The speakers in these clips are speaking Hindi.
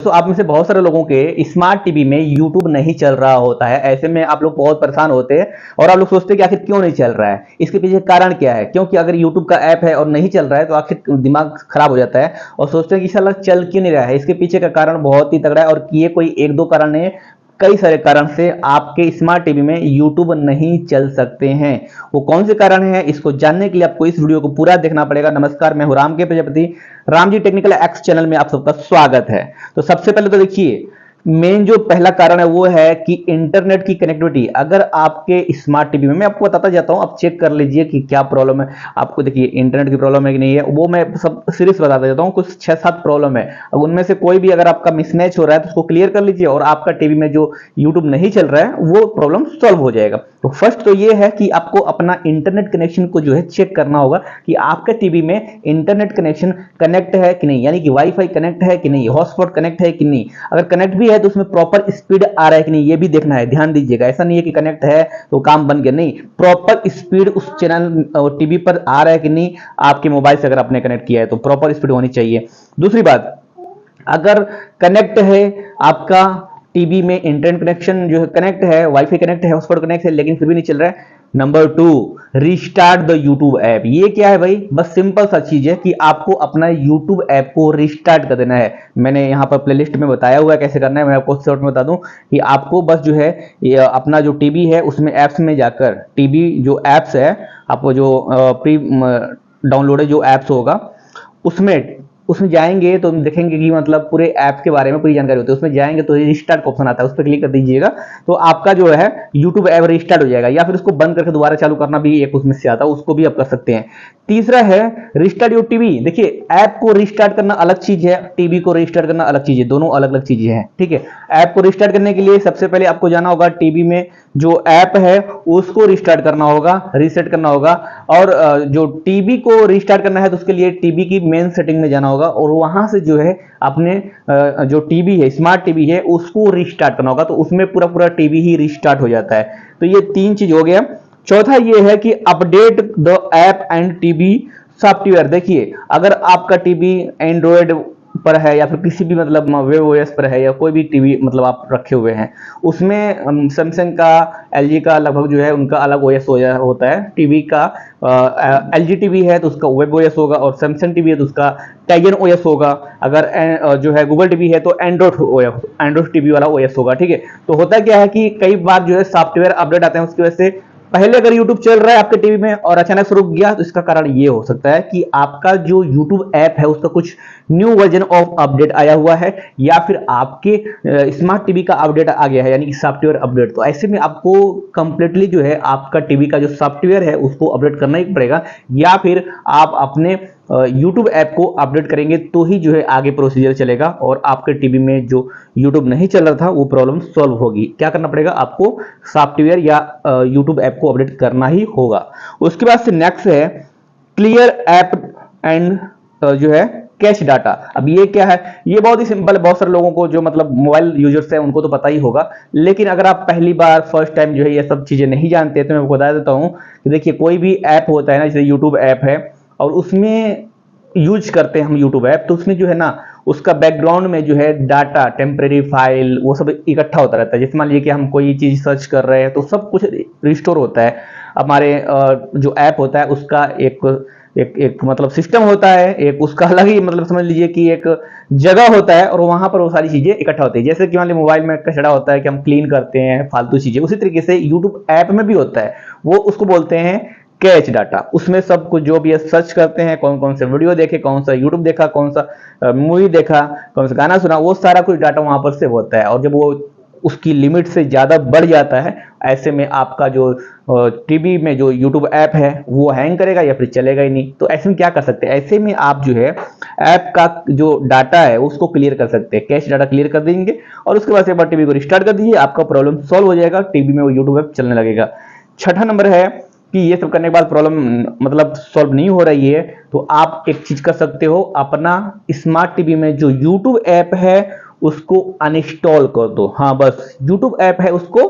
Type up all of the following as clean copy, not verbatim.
तो आप में से बहुत सारे लोगों के स्मार्ट टीवी में यूट्यूब नहीं चल रहा होता है। ऐसे में आप लोग बहुत परेशान होते हैं और आप लोग सोचते हैं कि आखिर क्यों नहीं चल रहा है, इसके पीछे कारण क्या है। क्योंकि अगर यूट्यूब का ऐप है और नहीं चल रहा है तो आखिर दिमाग खराब हो जाता है और सोचते हैं कि साला चल क्यों नहीं रहा है। इसके पीछे का कारण बहुत ही तगड़ा है और ये कोई एक दो कारण नहीं है, कई सारे कारण से आपके स्मार्ट टीवी में यूट्यूब नहीं चल सकते हैं। वो कौन से कारण हैं, इसको जानने के लिए आपको इस वीडियो को पूरा देखना पड़ेगा। नमस्कार, मैं हूं राम के Prajapati, Ram ji technical x channel में आप सबका स्वागत है। तो सबसे पहले तो देखिए, मेन जो पहला कारण है वो है कि इंटरनेट की कनेक्टिविटी। अगर आपके स्मार्ट टीवी में, मैं आपको बताता जाता हूं, आप चेक कर लीजिए कि क्या प्रॉब्लम है आपको। देखिए इंटरनेट की प्रॉब्लम है कि नहीं है, वो मैं सब सीरीज बताता जाता हूं। कुछ 6-7 प्रॉब्लम है, अब उनमें से कोई भी अगर आपका मिसमैच हो रहा है तो उसको क्लियर कर लीजिए और आपका टीवी में जो यूट्यूब नहीं चल रहा है वो प्रॉब्लम सॉल्व हो जाएगा। तो फर्स्ट तो ये है कि आपको अपना इंटरनेट कनेक्शन को जो है चेक करना होगा कि आपके टीवी में इंटरनेट कनेक्शन कनेक्ट है कि नहीं, यानी कि वाईफाई कनेक्ट है कि नहीं, हॉटस्पॉट कनेक्ट है कि नहीं। अगर कनेक्ट भी है तो उसमें प्रॉपर स्पीड आ रहा है कि नहीं, ये भी देखना है। ध्यान दीजिएगा, ऐसा नहीं है कि कनेक्ट है तो काम बन गया, नहीं, प्रॉपर स्पीड उस चैनल टीवी पर आ रहा है कि नहीं। आपके मोबाइल से अगर आपने कनेक्ट किया है तो प्रॉपर स्पीड होनी चाहिए। दूसरी बात, अगर कनेक्ट है आपका टीवी में इंटरनेट कनेक्शन जो है कनेक्ट है, वाईफाई कनेक्ट है, हॉटस्पॉट कनेक्ट है, लेकिन फिर भी नहीं चल रहा है, number 2, restart the YouTube app. ये क्या है भाई, बस सिंपल सा चीज है कि आपको अपना यूट्यूब ऐप को रिस्टार्ट कर देना है। मैंने यहाँ पर प्लेलिस्ट में बताया हुआ है कैसे करना है, मैं आपको शॉर्ट में बता दूं कि आपको बस जो है अपना जो टीवी है उसमें ऐप्स में जाकर, टीवी जो ऐप्स है आपको जो प्री डाउनलोडेड जो ऐप्स होगा उसमें जाएंगे तो देखेंगे कि मतलब पूरे ऐप के बारे में पूरी जानकारी होती है। उसमें जाएंगे तो रिस्टार्ट का ऑप्शन आता है, उस पर क्लिक कर दीजिएगा तो आपका जो है यूट्यूब ऐप रिस्टार्ट हो जाएगा। या फिर उसको बंद करके दोबारा चालू करना भी एक उसमें से आता है, उसको भी आप कर सकते हैं। तीसरा है रिस्टार्ट योर टीवी। देखिए ऐप को रिस्टार्ट करना अलग चीज है, टीवी को रिस्टार्ट करना अलग चीज है, दोनों अलग अलग चीजें हैं, ठीक है। ऐप को रिस्टार्ट करने के लिए सबसे पहले आपको जाना होगा टीवी में जो ऐप है उसको रिस्टार्ट करना होगा, रीसेट करना होगा। और जो टीवी को रिस्टार्ट करना है तो उसके लिए टीवी की मेन सेटिंग में जाना होगा और वहां से जो है अपने जो टीवी है, स्मार्ट टीवी है, उसको रिस्टार्ट करना होगा। तो उसमें पूरा पूरा टीवी ही रिस्टार्ट हो जाता है। तो ये 3 चीज हो गया। चौथा ये है कि update the app and TV software. देखिए अगर आपका टीवी एंड्रॉयड पर है या फिर किसी भी मतलब वेब ओएस पर है या कोई भी टीवी मतलब आप रखे हुए हैं, उसमें सैमसंग का, एलजी का लगभग जो है उनका अलग ओएस होता है। टीवी का एलजी टीवी है तो उसका वेब ओएस होगा और सैमसंग टीवी है तो उसका टाइगन ओएस होगा। अगर जो है गूगल टीवी है तो एंड्रॉइड टीवी वाला ओएस होगा, ठीक है। तो होता क्या है कि कई बार जो है सॉफ्टवेयर अपडेट आते हैं, उसकी वजह से पहले अगर YouTube चल रहा है आपके टीवी में और अचानक से रुक गया तो इसका कारण ये हो सकता है कि आपका जो YouTube ऐप है उसका कुछ न्यू वर्जन ऑफ अपडेट आया हुआ है या फिर आपके स्मार्ट टीवी का अपडेट आ गया है, यानी कि सॉफ्टवेयर अपडेट। तो ऐसे में आपको कंप्लीटली जो है आपका टीवी का जो सॉफ्टवेयर है उसको अपडेट करना ही पड़ेगा, या फिर आप अपने YouTube ऐप को अपडेट करेंगे तो ही जो है आगे प्रोसीजर चलेगा और आपके टीवी में जो YouTube नहीं चल रहा था वो प्रॉब्लम सॉल्व होगी। क्या करना पड़ेगा, आपको सॉफ्टवेयर या YouTube ऐप को अपडेट करना ही होगा। उसके बाद से नेक्स्ट है क्लियर ऐप एंड जो है कैश डाटा। अब ये क्या है, ये बहुत ही सिंपल है। बहुत सारे लोगों को जो मतलब मोबाइल यूजर्स हैं उनको तो पता ही होगा, लेकिन अगर आप पहली बार फर्स्ट टाइम जो है ये सब चीजें नहीं जानते तो मैं आपको बता देता हूं कि देखिए कोई भी ऐप होता है ना, जैसे यूट्यूब ऐप है और उसमें यूज करते हैं हम यूट्यूब ऐप, तो उसमें जो है ना उसका बैकग्राउंड में जो है डाटा, टेम्परेरी फाइल, वो सब इकट्ठा होता रहता है। जैसे मान लीजिए कि हम कोई चीज सर्च कर रहे हैं तो सब कुछ रिस्टोर होता है। हमारे जो ऐप होता है उसका एक मतलब सिस्टम होता है, एक उसका अलग ही मतलब समझ लीजिए कि एक जगह होता है और वहां पर वो सारी चीजें इकट्ठा होती है। जैसे कि मान लीजिए मोबाइल में कचरा होता है कि हम क्लीन करते हैं फालतू चीजें, उसी तरीके से यूट्यूब ऐप में भी होता है। वो उसको बोलते हैं कैच डाटा। उसमें सब कुछ जो भी सर्च करते हैं, कौन कौन से वीडियो देखे, कौन सा यूट्यूब देखा, कौन सा मूवी देखा, कौन सा गाना सुना, वो सारा कुछ डाटा वहां पर सेव होता है। और जब वो उसकी लिमिट से ज्यादा बढ़ जाता है, ऐसे में आपका जो टीवी में जो यूट्यूब ऐप है वो हैंग करेगा या फिर चलेगा ही नहीं। तो ऐसे में क्या कर सकते हैं, ऐसे में आप जो है ऐप का जो डाटा है उसको क्लियर कर सकते हैं, कैश डाटा क्लियर कर देंगे और उसके बाद एक बार टीवी को रिस्टार्ट कर दीजिए, आपका प्रॉब्लम सॉल्व हो जाएगा, टीवी में वो यूट्यूब ऐप चलने लगेगा। छठा नंबर है कि ये सब करने के बाद प्रॉब्लम मतलब सॉल्व नहीं हो रही है तो आप एक चीज कर सकते हो, अपना स्मार्ट टीवी में जो यूट्यूब ऐप है उसको अनइंस्टॉल कर दो। हाँ बस, यूट्यूब ऐप है उसको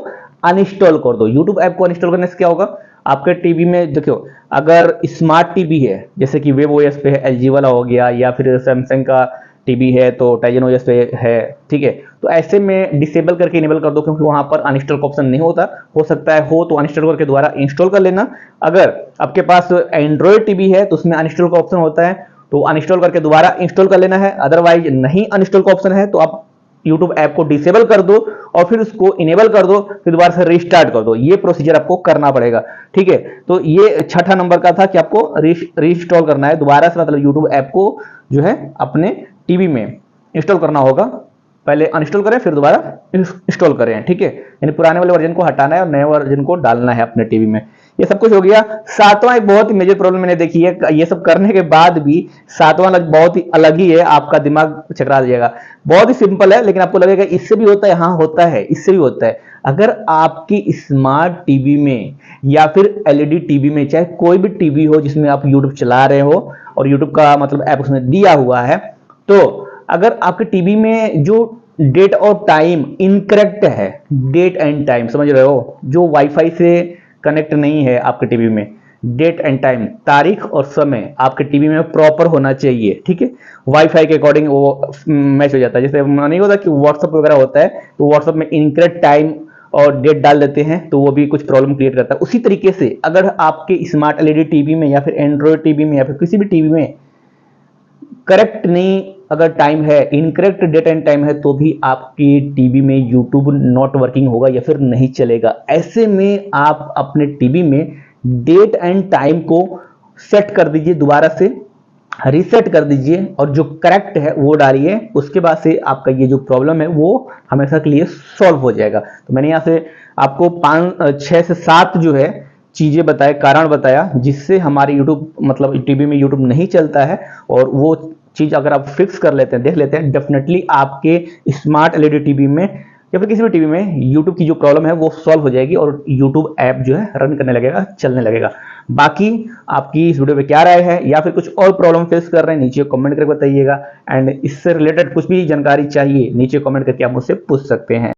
अनइंस्टॉल कर दो। यूट्यूब ऐप को अनइंस्टॉल करने से क्या होगा, आपके टीवी में देखो अगर स्मार्ट टीवी है जैसे कि वेब ओएस पे है, एलजी वाला हो गया या फिर सैमसंग का टीवी है तो टाइजन ओएस पे है, ठीक है। तो ऐसे में डिसेबल करके इनेबल कर दो, क्योंकि वहां पर अनइंस्टॉल का ऑप्शन नहीं होता। हो सकता है हो तो अनइंस्टॉल करके दोबारा इंस्टॉल कर लेना। अगर आपके पास एंड्रॉयड टीवी है तो उसमें अनइंस्टॉल का ऑप्शन होता है, तो अनइंस्टॉल करके दोबारा इंस्टॉल कर लेना है। अदरवाइज नहीं अनइंस्टॉल का ऑप्शन है तो आप YouTube ऐप को डिसेबल कर दो और फिर उसको इनेबल कर दो, फिर दोबारा से रिस्टार्ट कर दो। ये प्रोसीजर आपको करना पड़ेगा, ठीक है। तो ये छठा नंबर का था कि आपको रीइंस्टॉल करना है दोबारा से, मतलब YouTube ऐप को जो है अपने टीवी में इंस्टॉल करना होगा। पहले अनइंस्टॉल करें फिर दोबारा इंस्टॉल करें, ठीक है। यानी पुराने वाले वर्जन को हटाना है और नए वर्जन को डालना है अपने टीवी में। ये सब कुछ हो गया। सातवां एक बहुत ही मेजर प्रॉब्लम मैंने देखी है, ये सब करने के बाद भी सातवां बहुत ही अलग ही है, आपका दिमाग चकरा जाएगा। बहुत ही सिंपल है, लेकिन आपको लगेगा इससे भी होता है। हाँ होता है, इससे भी होता है। अगर आपकी स्मार्ट टीवी में या फिर एलईडी टीवी में, चाहे कोई भी टीवी हो जिसमें आप यूट्यूब चला रहे हो और यूट्यूब का मतलब ऐप उसमें दिया हुआ है, तो अगर आपके टीवी में जो डेट और टाइम इनकरेक्ट है, डेट एंड टाइम समझ रहे हो, जो वाईफाई से कनेक्ट नहीं है आपके टीवी में, डेट एंड टाइम तारीख और समय आपके टीवी में प्रॉपर होना चाहिए, ठीक है। वाईफाई के अकॉर्डिंग वो मैच हो जाता है। जैसे नहीं होता कि व्हाट्सएप वगैरह होता है तो व्हाट्सएप में इनकरेक्ट टाइम और डेट डाल देते हैं तो वो भी कुछ प्रॉब्लम क्रिएट करता है। उसी तरीके से अगर आपके स्मार्ट एलईडी टीवी में या फिर एंड्रॉयड टीवी में या फिर किसी भी टीवी में करेक्ट नहीं अगर टाइम है, इनकरेक्ट डेट एंड टाइम है, तो भी आपके टीवी में यूट्यूब नॉट वर्किंग होगा या फिर नहीं चलेगा। ऐसे में आप अपने टीवी में डेट एंड टाइम को सेट कर दीजिए, दोबारा से रीसेट कर दीजिए और जो करेक्ट है वो डालिए। उसके बाद से आपका ये जो प्रॉब्लम है वो हमेशा के लिए सॉल्व हो जाएगा। तो मैंने यहाँ से आपको 6 से 7 जो है चीजें बताए, कारण बताया जिससे हमारे यूट्यूब मतलब टीवी में यूट्यूब नहीं चलता है। और वो चीज अगर आप फिक्स कर लेते हैं, देख लेते हैं, डेफिनेटली आपके स्मार्ट एलईडी टीवी में या फिर किसी भी टीवी में यूट्यूब की जो प्रॉब्लम है वो सॉल्व हो जाएगी और यूट्यूब ऐप जो है रन करने लगेगा, चलने लगेगा। बाकी आपकी इस वीडियो पे क्या राय है या फिर कुछ और प्रॉब्लम फेस कर रहे हैं नीचे कमेंट करके बताइएगा। एंड इससे रिलेटेड कुछ भी जानकारी चाहिए नीचे कमेंट करके आप मुझसे पूछ सकते हैं।